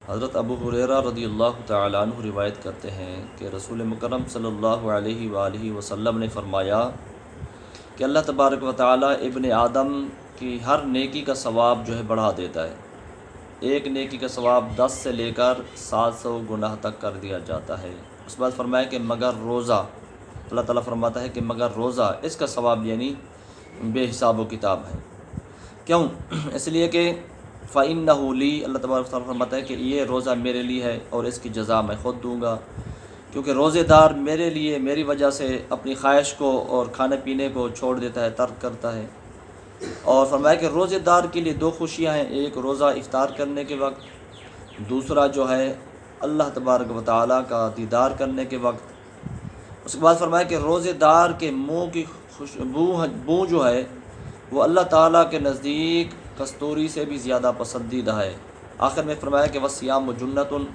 حضرت ابو ہریرہ رضی اللہ تعالیٰ عنہ روایت کرتے ہیں کہ رسول مکرم صلی اللہ علیہ وآلہ وسلم نے فرمایا کہ اللہ تبارک و تعالیٰ ابن آدم کی ہر نیکی کا ثواب جو ہے بڑھا دیتا ہے۔ ایک نیکی کا ثواب 10 سے لے کر 700 گناہ تک کر دیا جاتا ہے۔ اس کے بعد فرمایا کہ مگر روزہ، اللہ تعالیٰ فرماتا ہے کہ مگر روزہ، اس کا ثواب یعنی بے حساب و کتاب ہے۔ کیوں؟ اس لیے کہ فَإِنَّهُ لِي، اللہ تبارک و تعالیٰ فرماتا ہے کہ یہ روزہ میرے لیے ہے اور اس کی جزا میں خود دوں گا، کیونکہ روزے دار میرے لیے میری وجہ سے اپنی خواہش کو اور کھانے پینے کو چھوڑ دیتا ہے، ترک کرتا ہے۔ اور فرمایا کہ روزے دار کے لیے 2 خوشیاں ہیں، ایک روزہ افطار کرنے کے وقت، دوسرا جو ہے اللہ تبارک و تعالیٰ کا دیدار کرنے کے وقت۔ اس کے بعد فرمایا کہ روزے دار کے منہ کی خوشبو جو ہے وہ اللہ تعالیٰ کے نزدیک کستوری سے بھی زیادہ پسندیدہ ہے۔ آخر میں فرمایا کہ وَالصِّيَامُ جُنَّةٌ،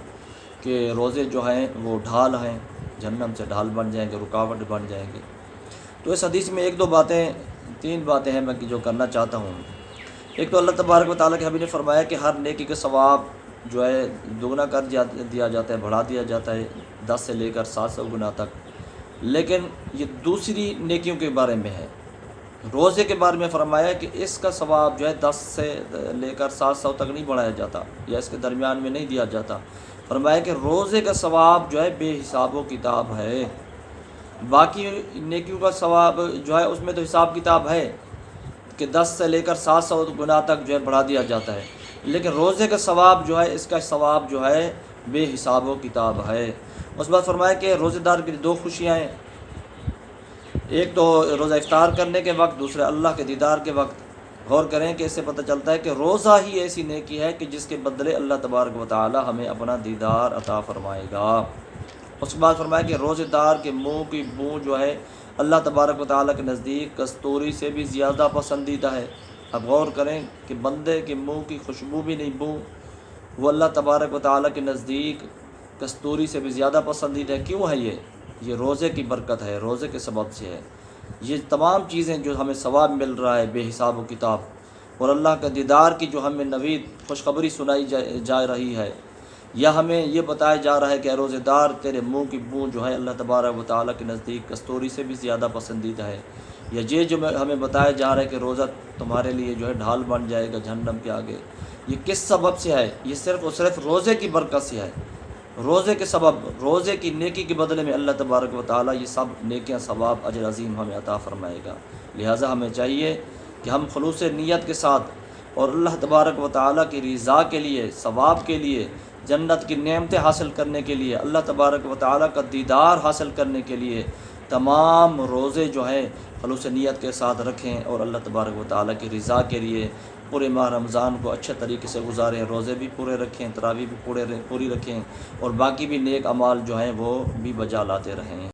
کہ روزے جو ہیں وہ ڈھال ہیں، جہنم سے ڈھال بن جائیں گے، رکاوٹ بن جائیں گے۔ تو اس حدیث میں 3 باتیں ہیں میں جو کرنا چاہتا ہوں۔ ایک تو اللہ تبارک و تعالیٰ کے حبیب نے فرمایا کہ ہر نیکی کا ثواب جو ہے دوگنا کر دیا جاتا ہے، بڑھا دیا جاتا ہے 10 سے لے کر 700 گنا تک۔ لیکن یہ دوسری نیکیوں کے بارے میں ہے۔ روزے کے بارے میں فرمایا کہ اس کا ثواب جو ہے 10 سے لے کر 700 تک نہیں بڑھایا جاتا یا اس کے درمیان میں نہیں دیا جاتا۔ فرمایا کہ روزے کا ثواب جو ہے بے حساب و کتاب ہے۔ باقی نیکیوں کا ثواب جو ہے اس میں تو حساب کتاب ہے کہ 10 سے لے کر 700 گنا تک جو ہے بڑھا دیا جاتا ہے، لیکن روزے کا ثواب جو ہے اس کا ثواب جو ہے بے حساب و کتاب ہے۔ اس بعد فرمایا کہ روزے دار کی 2 خوشیاں ہیں، ایک تو روزہ افطار کرنے کے وقت، دوسرا اللہ کے دیدار کے وقت۔ غور کریں کہ اس سے پتہ چلتا ہے کہ روزہ ہی ایسی نیکی ہے کہ جس کے بدلے اللہ تبارک و تعالی ہمیں اپنا دیدار عطا فرمائے گا۔ اس کے بعد فرمایا کہ روزے دار کے منہ کی بو جو ہے اللہ تبارک و تعالی کے نزدیک کستوری سے بھی زیادہ پسندیدہ ہے۔ اب غور کریں کہ بندے کے منہ کی خوشبو بھی نہیں، بو وہ اللہ تبارک و تعالی کے نزدیک کستوری سے بھی زیادہ پسندیدہ ہے۔ کیوں ہے یہ روزے کی برکت ہے، روزے کے سبب سے ہے۔ یہ تمام چیزیں جو ہمیں ثواب مل رہا ہے بے حساب و کتاب، اور اللہ کا دیدار کی جو ہمیں نوید خوشخبری سنائی جا رہی ہے، یا ہمیں یہ بتایا جا رہا ہے کہ روزے دار تیرے منہ کی بو جو ہے اللہ تبارک و تعالیٰ کے نزدیک کستوری سے بھی زیادہ پسندیدہ ہے، یا یہ جو ہمیں بتایا جا رہا ہے کہ روزہ تمہارے لیے جو ہے ڈھال بن جائے گا جہنم کے آگے، یہ کس سبب سے ہے؟ یہ صرف اور صرف روزے کی برکت سے ہے۔ روزے کے سبب، روزے کی نیکی کے بدلے میں اللہ تبارک و تعالیٰ یہ سب نیکیاں ثواب اجر عظیم ہمیں عطا فرمائے گا۔ لہٰذا ہمیں چاہیے کہ ہم خلوص نیت کے ساتھ اور اللہ تبارک و تعالیٰ کی رضا کے لیے، ثواب کے لیے، جنت کی نعمتیں حاصل کرنے کے لیے، اللہ تبارک و تعالیٰ کا دیدار حاصل کرنے کے لیے تمام روزے جو ہیں خلوص نیت کے ساتھ رکھیں، اور اللہ تبارک و تعالیٰ کی رضا کے لیے پورے ماہ رمضان کو اچھے طریقے سے گزاریں، روزے بھی پورے رکھیں، تراویح بھی پوری رکھیں، اور باقی بھی نیک اعمال جو ہیں وہ بھی بجا لاتے رہیں۔